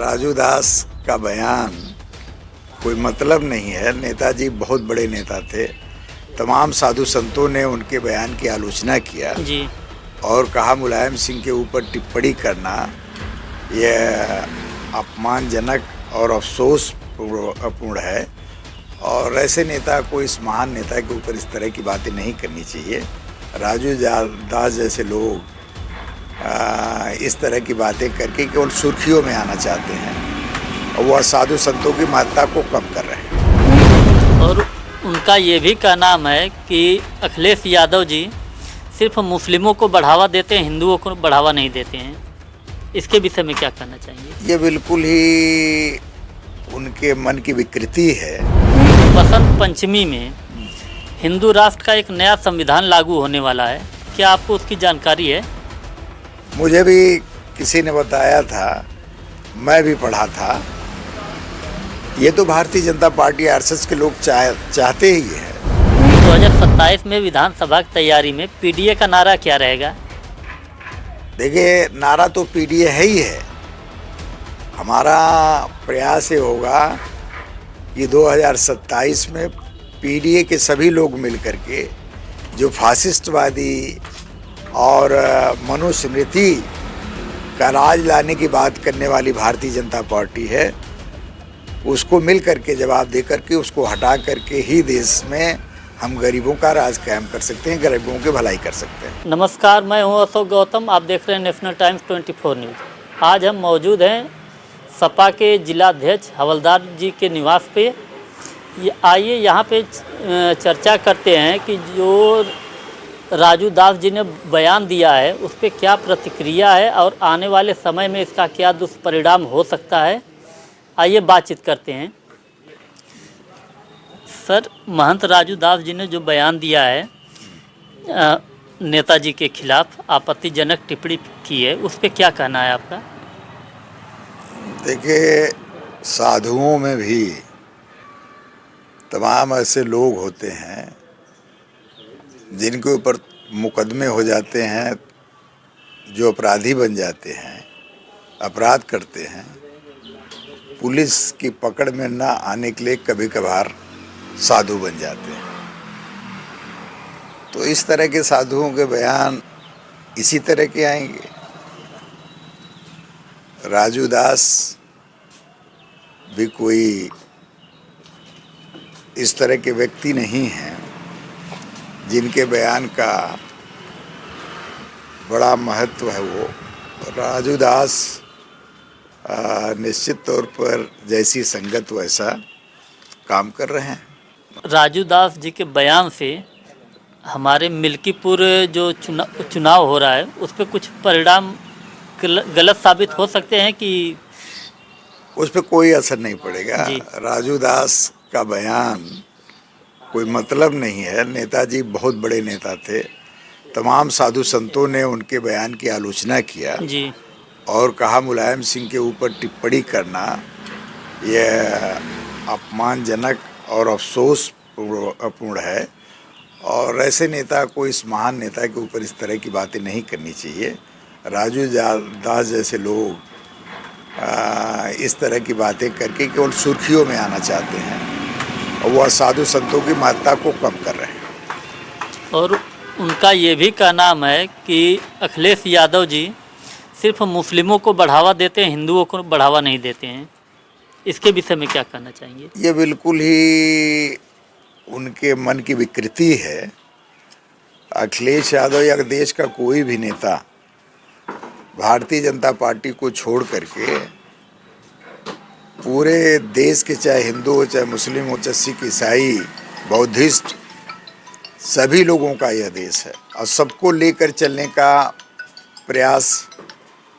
राजू दास का बयान कोई मतलब नहीं है। नेताजी बहुत बड़े नेता थे। तमाम साधु संतों ने उनके बयान की आलोचना किया जी। और कहा मुलायम सिंह के ऊपर टिप्पणी करना यह अपमानजनक और अफसोस पूर्ण है और ऐसे नेता को, इस महान नेता के ऊपर इस तरह की बातें नहीं करनी चाहिए। राजू दास जैसे लोग इस तरह की बातें करके केवल सुर्खियों में आना चाहते हैं और वह साधु संतों की महत्ता को कम कर रहे हैं। और उनका ये भी कहना है कि अखिलेश यादव जी सिर्फ मुस्लिमों को बढ़ावा देते हैं, हिंदुओं को बढ़ावा नहीं देते हैं। इसके विषय में क्या कहना चाहेंगे? ये बिल्कुल ही उनके मन की विकृति है। बसंत पंचमी में हिंदू राष्ट्र का एक नया संविधान लागू होने वाला है, क्या आपको उसकी जानकारी है? मुझे भी किसी ने बताया था, मैं भी पढ़ा था। ये तो भारतीय जनता पार्टी आरएसएस के लोग चाहते ही है। 2027 में विधानसभा की तैयारी में पीडीए का नारा क्या रहेगा? देखिए, नारा तो पीडीए है ही है। हमारा प्रयास ये होगा कि 2027 में पीडीए के सभी लोग मिलकर के जो फासिस्टवादी और मनुस्मृति का राज लाने की बात करने वाली भारतीय जनता पार्टी है, उसको मिल करके जवाब दे करके उसको हटा करके ही देश में हम गरीबों का राज कायम कर सकते हैं, गरीबों की भलाई कर सकते हैं। नमस्कार, मैं हूं अशोक गौतम, आप देख रहे हैं नेशनल टाइम्स 24 न्यूज़। आज हम मौजूद हैं सपा के जिलाध्यक्ष हवलदार जी के निवास पे। आइए यहाँ पे चर्चा करते हैं कि जो राजू दास जी ने बयान दिया है उस पर क्या प्रतिक्रिया है और आने वाले समय में इसका क्या दुष्परिणाम हो सकता है। आइए बातचीत करते हैं। सर, महंत राजू दास जी ने जो बयान दिया है नेताजी के खिलाफ आपत्तिजनक टिप्पणी की है, उस पर क्या कहना है आपका? देखिए, साधुओं में भी तमाम ऐसे लोग होते हैं जिनके ऊपर मुकदमे हो जाते हैं, जो अपराधी बन जाते हैं, अपराध करते हैं, पुलिस की पकड़ में ना आने के लिए कभी कभार साधु बन जाते हैं। तो इस तरह के साधुओं के बयान इसी तरह के आएंगे। राजू दास भी कोई इस तरह के व्यक्ति नहीं हैं जिनके बयान का बड़ा महत्व है। वो राजू दास निश्चित तौर पर जैसी संगत वैसा काम कर रहे हैं। राजू दास जी के बयान से हमारे मिल्कीपुर जो चुनाव हो रहा है उस पर कुछ परिणाम गलत साबित हो सकते हैं कि उस पर कोई असर नहीं पड़ेगा। जी। राजू दास का बयान कोई मतलब नहीं है। नेताजी बहुत बड़े नेता थे। तमाम साधु संतों ने उनके बयान की आलोचना किया जी। और कहा मुलायम सिंह के ऊपर टिप्पणी करना यह अपमानजनक और अफसोस पूर्ण है और ऐसे नेता को, इस महान नेता के ऊपर इस तरह की बातें नहीं करनी चाहिए। राजू दास जैसे लोग इस तरह की बातें करके केवल सुर्खियों में आना चाहते हैं और वह साधु संतों की महत्ता को कम कर रहे हैं। और उनका ये भी कहना है कि अखिलेश यादव जी सिर्फ मुस्लिमों को बढ़ावा देते हैं, हिंदुओं को बढ़ावा नहीं देते हैं। इसके विषय में क्या कहना चाहेंगे? ये बिल्कुल ही उनके मन की विकृति है। अखिलेश यादव या देश का कोई भी नेता भारतीय जनता पार्टी को छोड़ करके पूरे देश के, चाहे हिंदू हो, चाहे मुस्लिम हो, चाहे सिख, ईसाई, बौद्धिस्ट, सभी लोगों का यह देश है और सबको लेकर चलने का प्रयास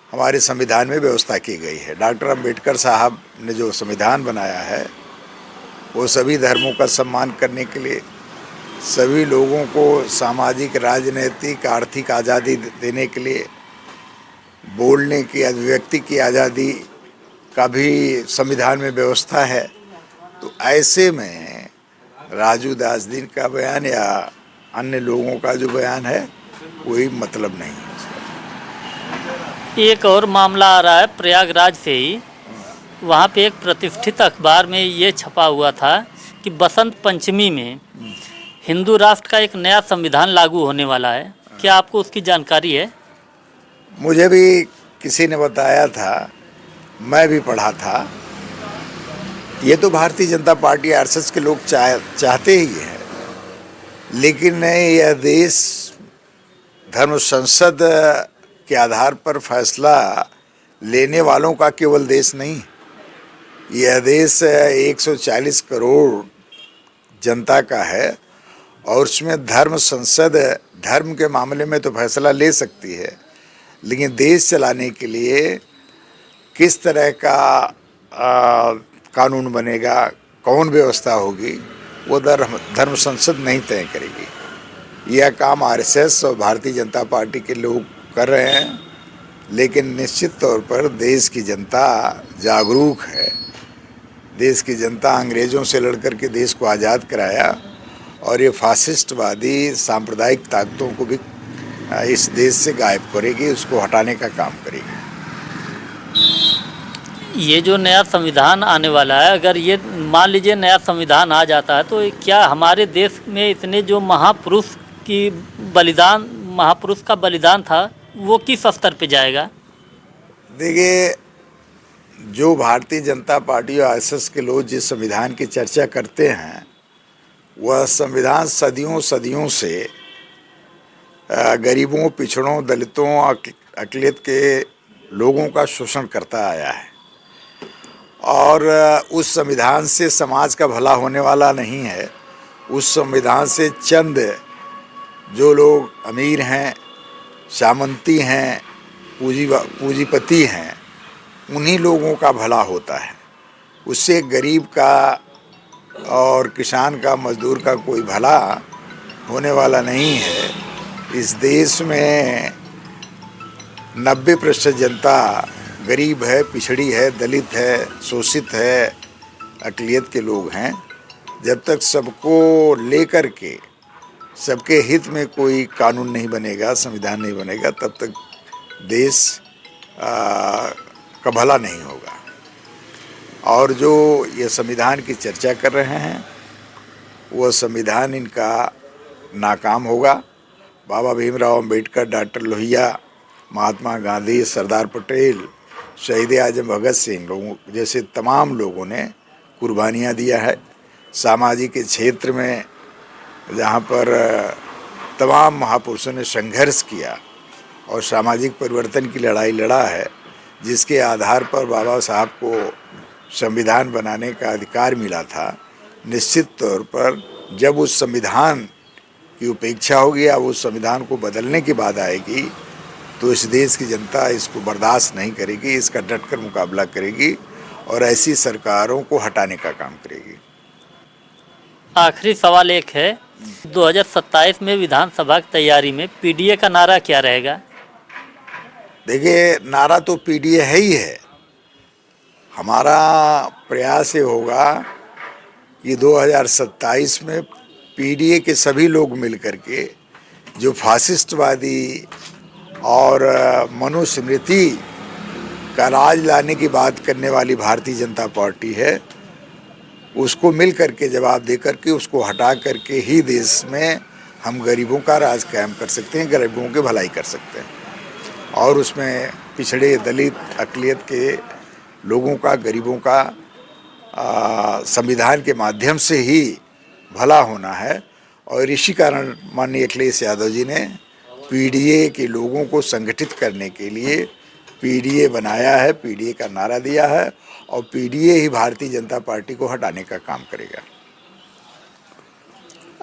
हमारे संविधान में व्यवस्था की गई है। डॉक्टर अंबेडकर साहब ने जो संविधान बनाया है वो सभी धर्मों का सम्मान करने के लिए, सभी लोगों को सामाजिक, राजनीतिक, आर्थिक आज़ादी देने के लिए, बोलने की, अभिव्यक्ति की आज़ादी का भी संविधान में व्यवस्था है। तो ऐसे में राजू दास जी का बयान या अन्य लोगों का जो बयान है कोई मतलब नहीं है। एक और मामला आ रहा है प्रयागराज से ही वहाँ पे एक प्रतिष्ठित अखबार में ये छपा हुआ था कि बसंत पंचमी में हिंदू राष्ट्र का एक नया संविधान लागू होने वाला है। क्या आपको उसकी जानकारी है? मुझे भी किसी ने बताया था, मैं भी पढ़ा था। ये तो भारतीय जनता पार्टी आरएसएस के लोग चाहते ही हैं, लेकिन यह देश धर्म संसद के आधार पर फैसला लेने वालों का केवल देश नहीं, यह देश 140 करोड़ जनता का है और उसमें धर्म संसद धर्म के मामले में तो फैसला ले सकती है, लेकिन देश चलाने के लिए किस तरह का कानून बनेगा, कौन व्यवस्था होगी, वो धर्म संसद नहीं तय करेगी। यह काम आरएसएस और भारतीय जनता पार्टी के लोग कर रहे हैं, लेकिन निश्चित तौर पर देश की जनता जागरूक है। देश की जनता अंग्रेज़ों से लड़कर के देश को आज़ाद कराया और ये फासिस्टवादी सांप्रदायिक ताकतों को भी इस देश से गायब करेगी, उसको हटाने का काम करेगी। ये जो नया संविधान आने वाला है, अगर ये मान लीजिए नया संविधान आ जाता है, तो क्या हमारे देश में इतने जो महापुरुष का बलिदान था वो किस स्तर पे जाएगा? देखिए, जो भारतीय जनता पार्टी और आरएसएस के लोग जिस संविधान की चर्चा करते हैं, वह संविधान सदियों से गरीबों, पिछड़ों, दलितों, अक़लियत के लोगों का शोषण करता आया है और उस संविधान से समाज का भला होने वाला नहीं है। उस संविधान से चंद जो लोग अमीर हैं, सामंती हैं, पूंजीपति हैं, उन्हीं लोगों का भला होता है। उससे गरीब का और किसान का, मजदूर का कोई भला होने वाला नहीं है। इस देश में 90% जनता गरीब है, पिछड़ी है, दलित है, शोषित है, अक़लियत के लोग हैं। जब तक सबको लेकर के सबके हित में कोई कानून नहीं बनेगा, संविधान नहीं बनेगा, तब तक देश का भला नहीं होगा। और जो ये संविधान की चर्चा कर रहे हैं, वो संविधान इनका नाकाम होगा। बाबा भीमराव अम्बेडकर, डॉक्टर लोहिया, महात्मा गांधी, सरदार पटेल, शहीद आजम भगत सिंह लोगों जैसे तमाम लोगों ने कुर्बानियाँ दिया है। सामाजिक के क्षेत्र में जहाँ पर तमाम महापुरुषों ने संघर्ष किया और सामाजिक परिवर्तन की लड़ाई लड़ा है, जिसके आधार पर बाबा साहब को संविधान बनाने का अधिकार मिला था। निश्चित तौर पर जब उस संविधान की उपेक्षा होगी या उस संविधान को बदलने की बात आएगी, तो इस देश की जनता इसको बर्दाश्त नहीं करेगी, इसका डटकर मुकाबला करेगी और ऐसी सरकारों को हटाने का काम करेगी। आखिरी सवाल एक है, 2027 में विधानसभा की तैयारी में पीडीए का नारा क्या रहेगा? देखिए, नारा तो पीडीए है ही है। हमारा प्रयास ये होगा कि 2027 में पीडीए के सभी लोग मिलकर के जो फासिस्टवादी और मनुस्मृति का राज लाने की बात करने वाली भारतीय जनता पार्टी है, उसको मिल करके जवाब दे करके उसको हटा करके ही देश में हम गरीबों का राज कायम कर सकते हैं, गरीबों की भलाई कर सकते हैं। और उसमें पिछड़े, दलित, अक़लियत के लोगों का, गरीबों का संविधान के माध्यम से ही भला होना है। और इसी कारण माननीय अखिलेश यादव जी ने पीडीए के लोगों को संगठित करने के लिए पीडीए बनाया है, पीडीए का नारा दिया है और पीडीए ही भारतीय जनता पार्टी को हटाने का काम करेगा।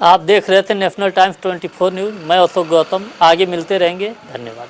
आप देख रहे थे नेशनल टाइम्स 24 न्यूज़। मैं अशोक गौतम। आगे मिलते रहेंगे। धन्यवाद।